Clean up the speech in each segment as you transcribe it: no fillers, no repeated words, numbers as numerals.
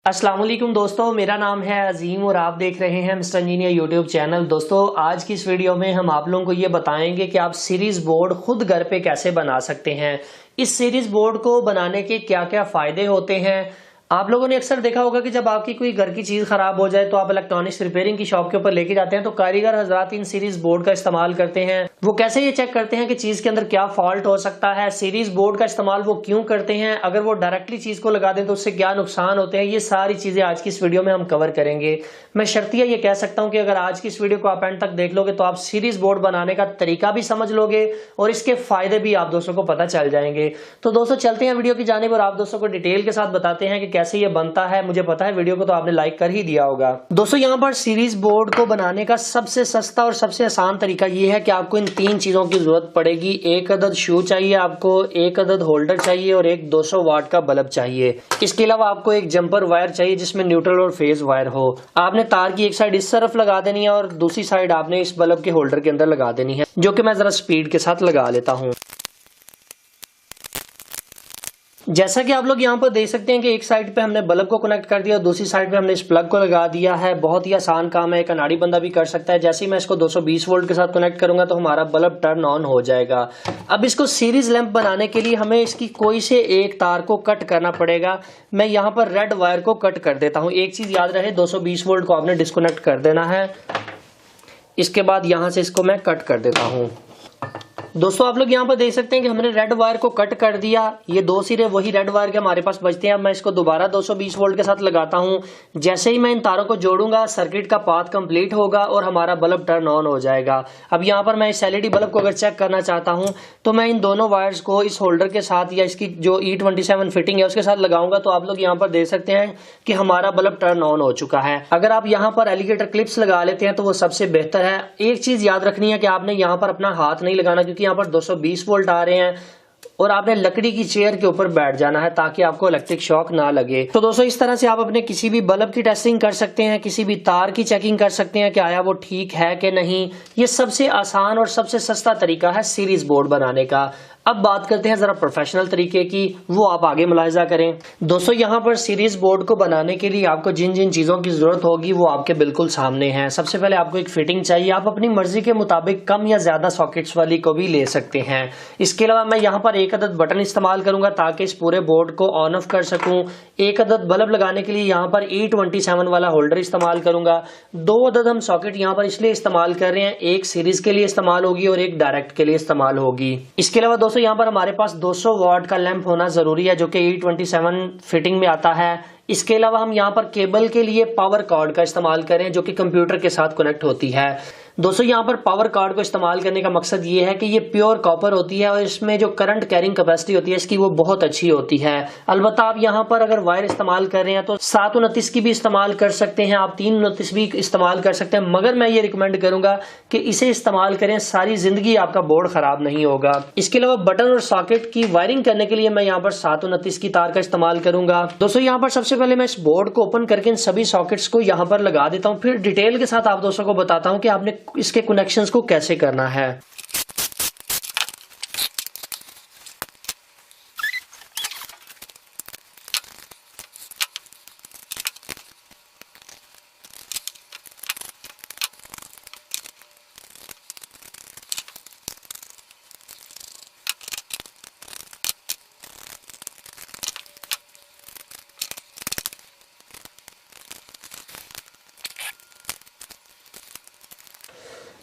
अस्सलाम वालेकुम दोस्तों, मेरा नाम है अजीम और आप देख रहे हैं मिस्टर इंजीनियर यूट्यूब चैनल। दोस्तों, आज की इस वीडियो में हम आप लोगों को ये बताएंगे कि आप सीरीज बोर्ड खुद घर पे कैसे बना सकते हैं। इस सीरीज बोर्ड को बनाने के क्या क्या फायदे होते हैं। आप लोगों ने अक्सर देखा होगा कि जब आपकी कोई घर की चीज खराब हो जाए तो आप इलेक्ट्रॉनिक्स रिपेयरिंग की शॉप के ऊपर लेके जाते हैं तो कारीगर हजरात इन सीरीज बोर्ड का इस्तेमाल करते हैं। वो कैसे ये चेक करते हैं कि चीज के अंदर क्या फॉल्ट हो सकता है, सीरीज बोर्ड का इस्तेमाल वो क्यों करते हैं, अगर वो डायरेक्टली चीज को लगा दें तो उससे क्या नुकसान होते हैं। ये सारी चीजें आज की इस वीडियो में हम कवर करेंगे। मैं शर्तिया ये कह सकता हूं कि अगर आज की इस वीडियो को आप एंड तक देख लोगे तो आप सीरीज बोर्ड बनाने का तरीका भी समझ लोगे और इसके फायदे भी आप दोस्तों को पता चल जाएंगे। तो दोस्तों चलते हैं वीडियो की जानिब और आप दोस्तों को डिटेल के साथ बताते हैं कि कैसे ये बनता है। मुझे पता है वीडियो को तो आपने लाइक कर ही दिया होगा। दोस्तों, यहाँ पर सीरीज बोर्ड को बनाने का सबसे सस्ता और सबसे आसान तरीका ये है कि आपको इन तीन चीजों की जरूरत पड़ेगी। एक अदद शू चाहिए आपको, एक अदद होल्डर चाहिए और एक 200 वाट का बल्ब चाहिए। इसके अलावा आपको एक जंपर वायर चाहिए जिसमें न्यूट्रल और फेज वायर हो। आपने तार की एक साइड इस तरफ लगा देनी है और दूसरी साइड आपने इस बल्ब के होल्डर के अंदर लगा देनी है, जो कि मैं जरा स्पीड के साथ लगा लेता हूँ। जैसा कि आप लोग यहाँ पर देख सकते हैं कि एक साइड पे हमने बल्ब को कनेक्ट कर दिया और दूसरी साइड पे हमने इस प्लग को लगा दिया है। बहुत ही आसान काम है, एक अनाड़ी बंदा भी कर सकता है। जैसे ही मैं इसको 220 वोल्ट के साथ कनेक्ट करूंगा तो हमारा बल्ब टर्न ऑन हो जाएगा। अब इसको सीरीज लैंप बनाने के लिए हमें इसकी कोई से एक तार को कट करना पड़ेगा। मैं यहाँ पर रेड वायर को कट कर देता हूँ। एक चीज याद रहे, 220 वोल्ट को आपने डिस्कनेक्ट कर देना है। इसके बाद यहाँ से इसको मैं कट कर देता हूँ। दोस्तों, आप लोग यहाँ पर देख सकते हैं कि हमने रेड वायर को कट कर दिया। ये दो सिरे वही रेड वायर के हमारे पास बचते हैं। अब मैं इसको दोबारा 220 वोल्ट के साथ लगाता हूँ। जैसे ही मैं इन तारों को जोड़ूंगा सर्किट का पाथ कंप्लीट होगा और हमारा बल्ब टर्न ऑन हो जाएगा। अब यहाँ पर मैं इस एलईडी बल्ब को अगर चेक करना चाहता हूँ तो मैं इन दोनों वायर्स को इस होल्डर के साथ या इसकी जो E27 फिटिंग है उसके साथ लगाऊंगा तो आप लोग यहाँ पर देख सकते हैं कि हमारा बल्ब टर्न ऑन हो चुका है। अगर आप यहाँ पर एलिगेटर क्लिप्स लगा लेते हैं तो वो सबसे बेहतर है। एक चीज याद रखनी है कि आपने यहाँ पर अपना हाथ नहीं लगाना, क्योंकि यहाँ पर 220 वोल्ट आ रहे हैं और आपने लकड़ी की चेयर के ऊपर बैठ जाना है ताकि आपको इलेक्ट्रिक शॉक ना लगे। तो दोस्तों, इस तरह से आप अपने किसी भी बल्ब की टेस्टिंग कर सकते हैं, किसी भी तार की चेकिंग कर सकते हैं कि आया वो ठीक है कि नहीं। ये सबसे आसान और सबसे सस्ता तरीका है सीरीज बोर्ड बनाने का। अब बात करते हैं जरा प्रोफेशनल तरीके की, वो आप आगे मुलाहिजा करें। दोस्तों, यहाँ पर सीरीज बोर्ड को बनाने के लिए आपको जिन जिन चीजों की जरूरत होगी वो आपके बिल्कुल सामने है। सबसे पहले आपको एक फिटिंग चाहिए। आप अपनी मर्जी के मुताबिक कम या ज्यादा सॉकेट्स वाली को भी ले सकते हैं। इसके अलावा मैं यहाँ पर एक अदद बटन इस्तेमाल करूंगा ताकि इस पूरे बोर्ड को ऑन ऑफ कर सकूं। एक अदद बल्ब लगाने के लिए यहाँ पर E27 वाला होल्डर इस्तेमाल करूंगा। 2 अदद हम सॉकेट यहाँ पर इसलिए इस्तेमाल कर रहे हैं, एक सीरीज के लिए इस्तेमाल होगी और एक डायरेक्ट के लिए इस्तेमाल होगी। इसके अलावा दोस्तों, यहाँ पर हमारे पास 200 वाट का लैंप होना जरूरी है जो कि E27 फिटिंग में आता है। इसके अलावा हम यहाँ पर केबल के लिए पावर कॉर्ड का इस्तेमाल करें जो कि कंप्यूटर के साथ कनेक्ट होती है। दोस्तों, यहाँ पर पावर कार्ड को इस्तेमाल करने का मकसद ये है कि ये प्योर कॉपर होती है और इसमें जो करंट कैरिंग कैपेसिटी होती है इसकी वो बहुत अच्छी होती है। अलबत्ता आप यहाँ पर अगर वायर इस्तेमाल कर रहे हैं तो 729 की भी इस्तेमाल कर सकते हैं, आप 329 भी इस्तेमाल कर सकते हैं, मगर मैं ये रिकमेंड करूंगा कि इसे इस्तेमाल करें, सारी जिंदगी आपका बोर्ड खराब नहीं होगा। इसके अलावा बटन और सॉकेट की वायरिंग करने के लिए मैं यहाँ पर 729 की तार का इस्तेमाल करूंगा। दोस्तों, यहाँ पर सबसे पहले मैं इस बोर्ड को ओपन करके इन सभी सॉकेट्स को यहाँ पर लगा देता हूँ, फिर डिटेल के साथ आप दोस्तों को बताता हूँ कि आपने इसके कनेक्शंस को कैसे करना है।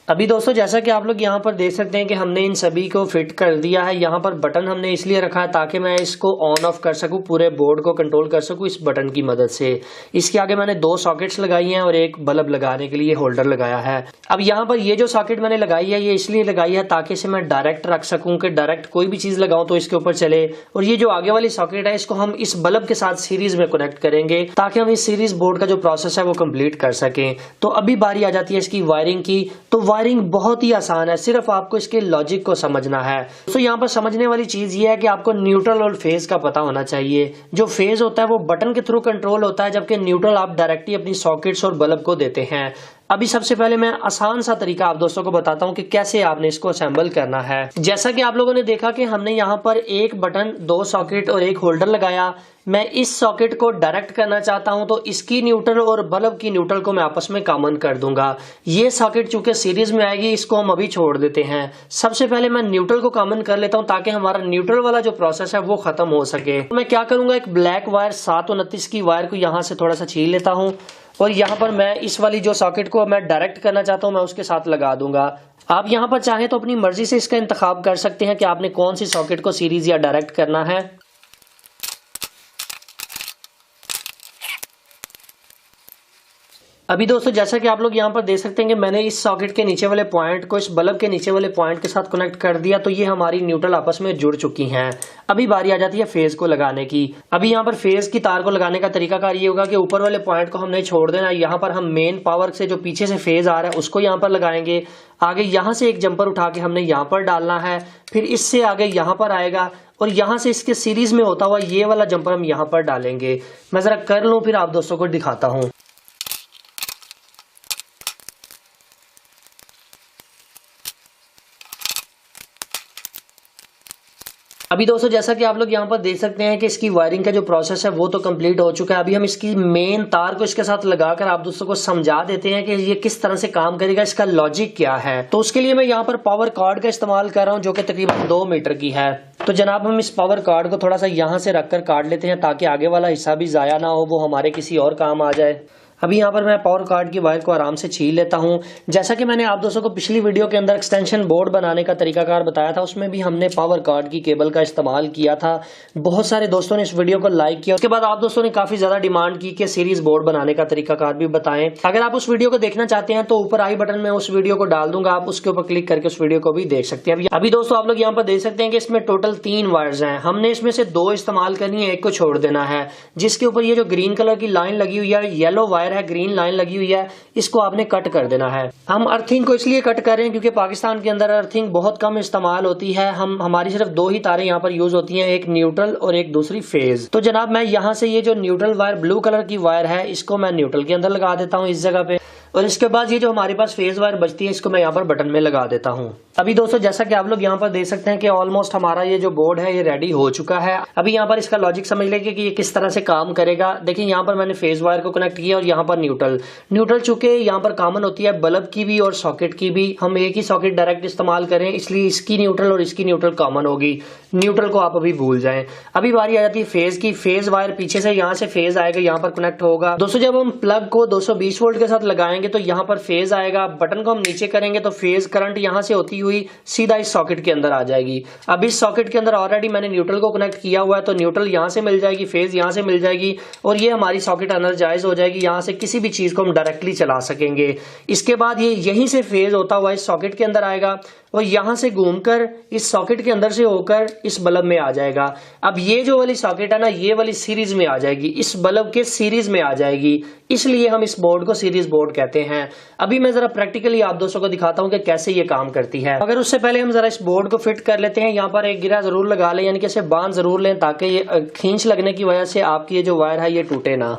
अभी दोस्तों, जैसा कि आप लोग यहाँ पर देख सकते हैं कि हमने इन सभी को फिट कर दिया है। यहाँ पर बटन हमने इसलिए रखा है ताकि मैं इसको ऑन ऑफ कर सकूँ, पूरे बोर्ड को कंट्रोल कर सकूँ इस बटन की मदद से। इसके आगे मैंने 2 सॉकेट्स लगाई हैं और एक बल्ब लगाने के लिए होल्डर लगाया है। अब यहाँ पर ये जो सॉकेट मैंने लगाई है ये इसलिए लगाई है ताकि इसे मैं डायरेक्ट रख सकूँ कि डायरेक्ट कोई भी चीज़ लगाऊँ तो इसके ऊपर चले। और ये जो आगे वाली सॉकेट है इसको हम इस बल्ब के साथ सीरीज में कनेक्ट करेंगे ताकि हम इस सीरीज बोर्ड का जो प्रोसेस है वो कंप्लीट कर सकें। तो अभी बारी आ जाती है इसकी वायरिंग की। तो वायरिंग बहुत ही आसान है, सिर्फ आपको इसके लॉजिक को समझना है। तो यहाँ पर समझने वाली चीज ये है कि आपको न्यूट्रल और फेज का पता होना चाहिए। जो फेज होता है वो बटन के थ्रू कंट्रोल होता है, जबकि न्यूट्रल आप डायरेक्टली अपनी सॉकेट्स और बल्ब को देते हैं। अभी सबसे पहले मैं आसान सा तरीका आप दोस्तों को बताता हूं कि कैसे आपने इसको असेंबल करना है। जैसा कि आप लोगों ने देखा कि हमने यहाँ पर एक बटन, 2 सॉकेट और एक होल्डर लगाया। मैं इस सॉकेट को डायरेक्ट करना चाहता हूं तो इसकी न्यूट्रल और बल्ब की न्यूट्रल को मैं आपस में कॉमन कर दूंगा। ये सॉकेट चूंकि सीरीज में आएगी, इसको हम अभी छोड़ देते हैं। सबसे पहले मैं न्यूट्रल को कॉमन कर लेता हूं ताकि हमारा न्यूट्रल वाला जो प्रोसेस है वो खत्म हो सके। तो मैं क्या करूंगा, एक ब्लैक वायर 729 की वायर को यहां से थोड़ा सा छील लेता हूं और यहाँ पर मैं इस वाली जो सॉकेट को मैं डायरेक्ट करना चाहता हूँ मैं उसके साथ लगा दूंगा। आप यहाँ पर चाहें तो अपनी मर्जी से इसका इंतखाब कर सकते हैं कि आपने कौन सी सॉकेट को सीरीज या डायरेक्ट करना है। अभी दोस्तों जैसा कि आप लोग यहाँ पर देख सकते हैं कि मैंने इस सॉकेट के नीचे वाले पॉइंट को इस बल्ब के नीचे वाले पॉइंट के साथ कनेक्ट कर दिया, तो ये हमारी न्यूट्रल आपस में जुड़ चुकी हैं। अभी बारी आ जाती है फेज को लगाने की। अभी यहाँ पर फेज की तार को लगाने का तरीकाकार ये होगा कि ऊपर वाले पॉइंट को हमने छोड़ देना। यहाँ पर हम मेन पावर से जो पीछे से फेज आ रहा है उसको यहाँ पर लगाएंगे। आगे यहाँ से एक जंपर उठा के हमने यहाँ पर डालना है, फिर इससे आगे यहाँ पर आएगा और यहाँ से इसके सीरीज में होता हुआ ये वाला जंपर हम यहाँ पर डालेंगे। मैं जरा कर लूँ फिर आप दोस्तों को दिखाता हूँ। अभी दोस्तों जैसा कि आप लोग यहाँ पर देख सकते हैं कि इसकी वायरिंग का जो प्रोसेस है वो तो कंप्लीट हो चुका है। अभी हम इसकी मेन तार को इसके साथ लगाकर आप दोस्तों को समझा देते हैं कि ये किस तरह से काम करेगा, इसका लॉजिक क्या है। तो उसके लिए मैं यहाँ पर पावर कार्ड का इस्तेमाल कर रहा हूँ जो कि तकरीबन 2 मीटर की है। तो जनाब हम इस पावर कार्ड को थोड़ा सा यहाँ से रखकर काट लेते हैं ताकि आगे वाला हिस्सा भी जाया ना हो, वो हमारे किसी और काम आ जाए। अभी यहाँ पर मैं पावर कार्ड की वायर को आराम से छील लेता हूँ। जैसा कि मैंने आप दोस्तों को पिछली वीडियो के अंदर एक्सटेंशन बोर्ड बनाने का तरीकाकार बताया था, उसमें भी हमने पावर कार्ड की केबल का इस्तेमाल किया था। बहुत सारे दोस्तों ने इस वीडियो को लाइक किया। उसके बाद आप दोस्तों ने काफी ज्यादा डिमांड की कि सीरीज बोर्ड बनाने का तरीकाकार भी बताएं। अगर आप उस वीडियो को देखना चाहते हैं तो ऊपर आई बटन में उस वीडियो को डाल दूंगा, आप उसके ऊपर क्लिक करके उस वीडियो को भी देख सकते हैं। अभी दोस्तों आप लोग यहाँ पर देख सकते हैं कि इसमें टोटल 3 वायर्स हैं। हमने इसमें से 2 इस्तेमाल करनी है, एक को छोड़ देना है। जिसके ऊपर ये जो ग्रीन कलर की लाइन लगी हुई है, येलो वायर है, ग्रीन लाइन लगी हुई है, इसको आपने कट कर देना है। हम अर्थिंग को इसलिए कट कर रहे हैं क्योंकि पाकिस्तान के अंदर अर्थिंग बहुत कम इस्तेमाल होती है। हमारी सिर्फ 2 ही तारें यहाँ पर यूज होती हैं, एक न्यूट्रल और एक दूसरी फेज। तो जनाब मैं यहाँ से ये जो न्यूट्रल वायर ब्लू कलर की वायर है इसको मैं न्यूट्रल के अंदर लगा देता हूँ इस जगह पे, और इसके बाद ये जो हमारे पास फेज वायर बचती है इसको मैं यहाँ पर बटन में लगा देता हूँ। अभी दोस्तों जैसा कि आप लोग यहाँ पर देख सकते हैं कि ऑलमोस्ट हमारा ये जो बोर्ड है ये रेडी हो चुका है। अभी यहाँ पर इसका लॉजिक समझ लेंगे कि ये किस तरह से काम करेगा। देखिए यहाँ पर मैंने फेज वायर को कनेक्ट किया और यहाँ पर न्यूट्रल चूंकि यहाँ पर कॉमन होती है बल्ब की भी और सॉकेट की भी, हम एक ही सॉकेट डायरेक्ट इस्तेमाल करें इसलिए इसकी न्यूट्रल और इसकी न्यूट्रल कॉमन होगी। न्यूट्रल को आप अभी भूल जाएं। अभी बारी आ जाती है फेज की। फेज वायर पीछे से यहाँ से फेज आएगा, यहाँ पर कनेक्ट होगा। दोस्तों जब हम प्लग को 220 वोल्ट के साथ लगाएंगे तो यहाँ पर फेज आएगा। बटन को हम नीचे करेंगे तो फेज करंट यहाँ से होती हुई सीधा इस सॉकेट के अंदर आ जाएगी। अब इस सॉकेट के अंदर ऑलरेडी मैंने न्यूट्रल को कनेक्ट किया हुआ है तो न्यूट्रल यहाँ से मिल जाएगी, फेज यहाँ से मिल जाएगी और ये हमारी सॉकेट एनर्जाइज हो जाएगी। यहाँ से किसी भी चीज को हम डायरेक्टली चला सकेंगे। इसके बाद ये यहीं से फेज होता हुआ इस सॉकेट के अंदर आएगा और यहां से घूमकर इस सॉकेट के अंदर से होकर इस बल्ब में आ जाएगा। अब ये जो वाली सॉकेट है ना, ये वाली सीरीज में आ जाएगी, इस बल्ब के सीरीज में आ जाएगी, इसलिए हम इस बोर्ड को सीरीज बोर्ड कहते हैं। अभी मैं जरा प्रैक्टिकली आप दोस्तों को दिखाता हूं कि कैसे ये काम करती है। मगर उससे पहले हम जरा इस बोर्ड को फिट कर लेते हैं। यहाँ पर एक गिरा जरूर लगा लें, यानी कि इसे बांध जरूर लें ताकि ये खींच लगने की वजह से आपकी ये जो वायर है ये टूटे ना।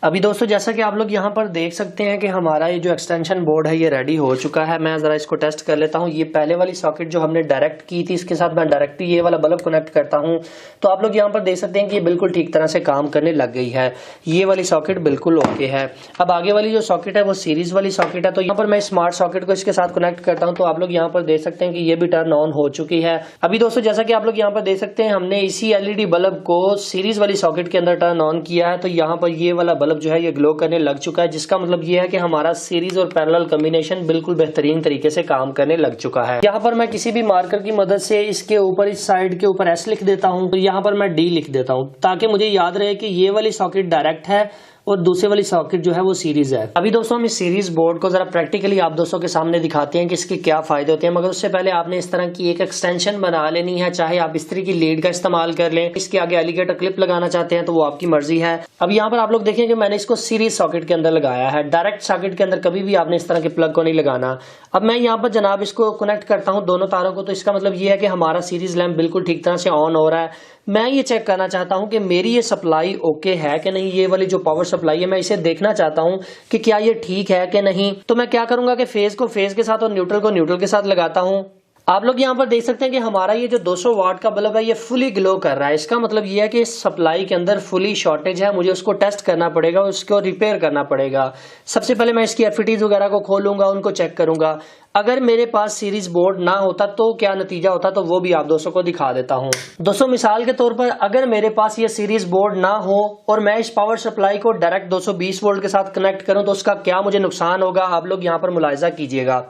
अभी दोस्तों जैसा कि आप लोग यहाँ पर देख सकते हैं कि हमारा ये जो एक्सटेंशन बोर्ड है ये रेडी हो चुका है। मैं ज़रा इसको टेस्ट कर लेता हूँ। ये पहले वाली सॉकेट जो हमने डायरेक्ट की थी इसके साथ मैं डायरेक्ट ये वाला बल्ब कनेक्ट करता हूँ तो आप लोग यहाँ पर देख सकते हैं कि ये बिल्कुल ठीक तरह से काम करने लग गई है। ये वाली सॉकेट बिल्कुल ओके है। अब आगे वाली जो सॉकेट है वो सीरीज वाली सॉकेट है, तो यहाँ पर मैं स्मार्ट सॉकेट को इसके साथ कनेक्ट करता हूँ तो आप लोग यहाँ पर देख सकते हैं कि ये भी टर्न ऑन हो चुकी है। अभी दोस्तों जैसा कि आप लोग यहाँ पर देख सकते हैं हमने इसी LED बल्ब को सीरीज वाली सॉकेट के अंदर टर्न ऑन किया है, तो यहाँ पर ये वाला बल्ब जो है ये ग्लो लग चुका है, जिसका मतलब ये है कि हमारा सीरीज और पैरेलल कॉम्बिनेशन बिल्कुल बेहतरीन तरीके से काम करने लग चुका है। यहाँ पर मैं किसी भी मार्कर की मदद से इसके ऊपर इस साइड के ऊपर S लिख देता हूँ, तो यहाँ पर मैं D लिख देता हूँ ताकि मुझे याद रहे कि ये वाली सॉकेट डायरेक्ट है और दूसरे वाली सॉकेट जो है वो सीरीज है। अभी दोस्तों हम इस सीरीज बोर्ड को जरा प्रैक्टिकली आप दोस्तों के सामने दिखाते हैं कि इसके क्या फायदे होते हैं, मगर उससे पहले आपने इस तरह की एक एक्सटेंशन बना लेनी है। चाहे आप इस तरह की लीड का इस्तेमाल कर लें, इसके आगे एलिगेटर क्लिप लगाना चाहते हैं तो वो आपकी मर्जी है। अब यहाँ पर आप लोग देखें कि मैंने इसको सीरीज सॉकेट के अंदर लगाया है। डायरेक्ट सॉकेट के अंदर कभी भी आपने इस तरह के प्लग को नहीं लगाना। अब मैं यहाँ पर जनाब इसको कनेक्ट करता हूँ दोनों तारों को, तो इसका मतलब ये है कि हमारा सीरीज लैंप बिल्कुल ठीक तरह से ऑन हो रहा है। मैं ये चेक करना चाहता हूं कि मेरी ये सप्लाई ओके है कि नहीं। ये वाली जो पावर सप्लाई है, मैं इसे देखना चाहता हूँ कि क्या ये ठीक है कि नहीं। तो मैं क्या करूंगा कि फेज को फेज के साथ और न्यूट्रल को न्यूट्रल के साथ लगाता हूँ। आप लोग यहाँ पर देख सकते हैं कि हमारा ये जो 200 वाट का बल्ब है ये फुली ग्लो कर रहा है। इसका मतलब ये है कि इस सप्लाई के अंदर फुली शॉर्टेज है, मुझे उसको टेस्ट करना पड़ेगा, उसको रिपेयर करना पड़ेगा। सबसे पहले मैं इसकी एफईटीज वगैरह को खोलूंगा, उनको चेक करूंगा। अगर मेरे पास सीरीज बोर्ड ना होता तो क्या नतीजा होता, तो वो भी आप दोस्तों को दिखा देता हूं। दोस्तों मिसाल के तौर पर अगर मेरे पास ये सीरीज बोर्ड ना हो और मैं इस पावर सप्लाई को डायरेक्ट 220 वोल्ट के साथ कनेक्ट करूं तो उसका क्या मुझे नुकसान होगा, आप लोग यहाँ पर मुलाहिजा कीजिएगा।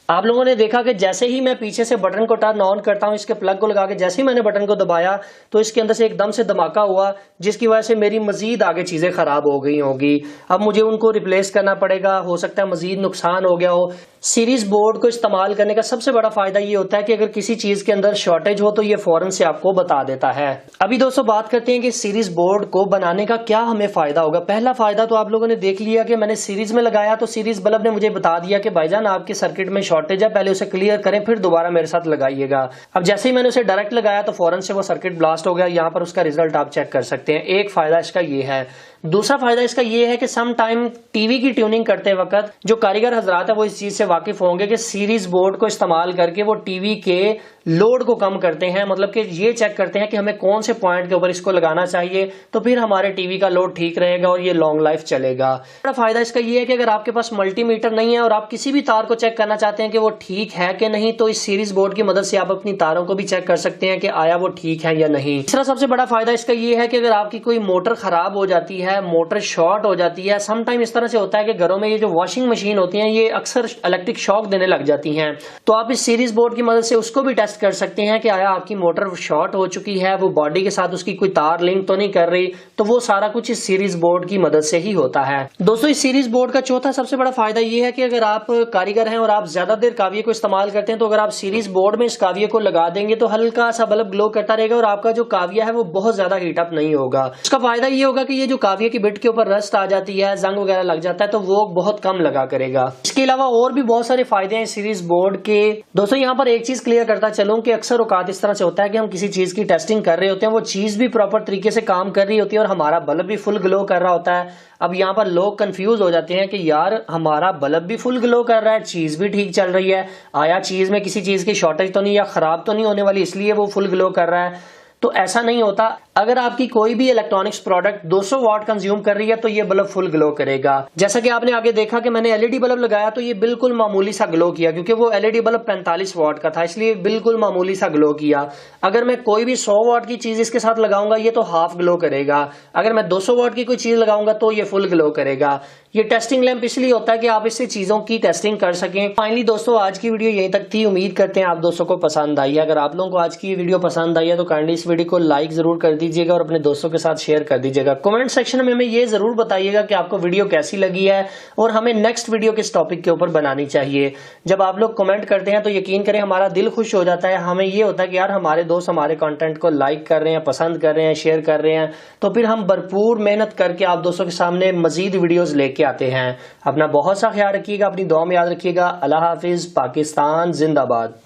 आप लोगों ने देखा कि जैसे ही मैं पीछे से बटन को टर्न ऑन करता हूं, इसके प्लग को लगा के जैसे ही मैंने बटन को दबाया तो इसके अंदर से एकदम से धमाका हुआ, जिसकी वजह से मेरी मजीद आगे चीजें खराब हो गई होगी। अब मुझे उनको रिप्लेस करना पड़ेगा, हो सकता है मजीद नुकसान हो गया हो। सीरीज बोर्ड को इस्तेमाल करने का सबसे बड़ा फायदा ये होता है कि अगर किसी चीज के अंदर शॉर्टेज हो तो ये फौरन से आपको बता देता है। अभी दोस्तों बात करते हैं कि सीरीज बोर्ड को बनाने का क्या हमें फायदा होगा। पहला फायदा तो आप लोगों ने देख लिया कि मैंने सीरीज में लगाया तो सीरीज बल्ब ने मुझे बता दिया कि भाईजान आपके सर्किट में शॉर्टेज है, पहले उसे क्लियर करें फिर दोबारा मेरे साथ लगाइएगा। अब जैसे ही मैंने उसे डायरेक्ट लगाया तो फौरन से वो सर्किट ब्लास्ट हो गया। यहाँ पर उसका रिजल्ट आप चेक कर सकते हैं। एक फायदा इसका ये है। दूसरा फायदा इसका ये है कि सम टाइम टीवी की ट्यूनिंग करते वक्त जो कारीगर हजरात है वो इस चीज से वाकिफ होंगे कि सीरीज बोर्ड को इस्तेमाल करके वो टीवी के लोड को कम करते हैं, मतलब कि ये चेक करते हैं कि हमें कौन से पॉइंट के ऊपर इसको लगाना चाहिए, तो फिर हमारे टीवी का लोड ठीक रहेगा और ये लॉन्ग लाइफ चलेगा। बड़ा फायदा इसका ये है कि अगर आपके पास मल्टीमीटर नहीं है और आप किसी भी तार को चेक करना चाहते हैं कि वो ठीक है कि नहीं, तो इस सीरीज बोर्ड की मदद से आप अपनी तारों को भी चेक कर सकते हैं कि आया वो ठीक है या नहीं। तीसरा सबसे बड़ा फायदा इसका ये है कि अगर आपकी कोई मोटर खराब हो जाती है, मोटर शॉर्ट हो जाती है, सम टाइम इस तरह से होता है कि घरों में ये जो वॉशिंग मशीन होती है ये अक्सर इलेक्ट्रिक शॉक देने लग जाती हैं, तो आप इस सीरीज बोर्ड की मदद से उसको भी टेस्ट कर सकते हैं कि आया आपकी मोटर शॉर्ट हो चुकी है, वो बॉडी के साथ उसकी कोई तार लिंक तो नहीं कर रही। तो वो सारा कुछ इस सीरीज बोर्ड की मदद से ही होता है। दोस्तों इस सीरीज बोर्ड का चौथा सबसे बड़ा फायदा ये है कि अगर आप कारीगर हैं और आप ज्यादा देर काविये को इस्तेमाल करते हैं तो अगर आप सीरीज बोर्ड में इस काविये को लगा देंगे तो हल्का सा बल्ब ग्लो करता रहेगा और आपका जो काविया है वो बहुत ज्यादा हीटअप नहीं होगा। उसका फायदा ये होगा कि ये जो काविये की बिट के ऊपर रस्ट आ जाती है, जंग वगैरह लग जाता है, तो वो बहुत कम लगा करेगा। इसके अलावा और भी बहुत सारे फायदे हैं सीरीज बोर्ड के। दोस्तों यहाँ पर एक चीज क्लियर करता चलूं कि अक्सर औकात इस तरह से होता है कि हम किसी चीज की टेस्टिंग कर रहे होते हैं, वो चीज भी प्रॉपर तरीके से काम कर रही होती है और हमारा बल्ब भी फुल ग्लो कर रहा होता है। अब यहाँ पर लोग कंफ्यूज हो जाते हैं कि यार हमारा बल्ब भी फुल ग्लो कर रहा है, चीज भी ठीक चल रही है, आया चीज में किसी चीज की शॉर्टेज तो नहीं या खराब तो नहीं होने वाली इसलिए वो फुल ग्लो कर रहा है। तो ऐसा नहीं होता। अगर आपकी कोई भी इलेक्ट्रॉनिक्स प्रोडक्ट 200 वाट कंज्यूम कर रही है तो ये बल्ब फुल ग्लो करेगा। जैसा कि आपने आगे देखा कि मैंने एलईडी बल्ब लगाया तो ये बिल्कुल मामूली सा ग्लो किया, क्योंकि वो एलईडी बल्ब 45 वाट का था, इसलिए बिल्कुल मामूली सा ग्लो किया। अगर मैं कोई भी 100 वाट की चीज इसके साथ लगाऊंगा ये तो हाफ ग्लो करेगा, अगर मैं 200 वाट की कोई चीज लगाऊंगा तो ये फुल ग्लो करेगा। ये टेस्टिंग लैंप इसलिए होता है कि आप इससे चीजों की टेस्टिंग कर सकें। फाइनली दोस्तों आज की वीडियो यहीं तक थी, उम्मीद करते हैं आप दोस्तों को पसंद आई है। अगर आप लोगों को आज की वीडियो पसंद आई है तो काइंडली इस वीडियो को लाइक जरूर कर दीजिएगा और अपने दोस्तों के साथ शेयर कर दीजिएगा। कमेंट सेक्शन में हमें ये जरूर बताइएगा कि आपको वीडियो कैसी लगी है और हमें नेक्स्ट वीडियो किस टॉपिक के ऊपर बनानी चाहिए। जब आप लोग कमेंट करते हैं तो यकीन करें हमारा दिल खुश हो जाता है। हमें ये होता है कि यार हमारे दोस्त हमारे कंटेंट को लाइक कर रहे हैं, पसंद कर रहे हैं, शेयर कर रहे हैं, तो फिर हम भरपूर मेहनत करके आप दोस्तों के सामने मजीद वीडियोस लेके आते हैं। अपना बहुत सा ख्याल रखिएगा, अपनी दुआ में याद रखिएगा। अल्लाह हाफिज। पाकिस्तान जिंदाबाद।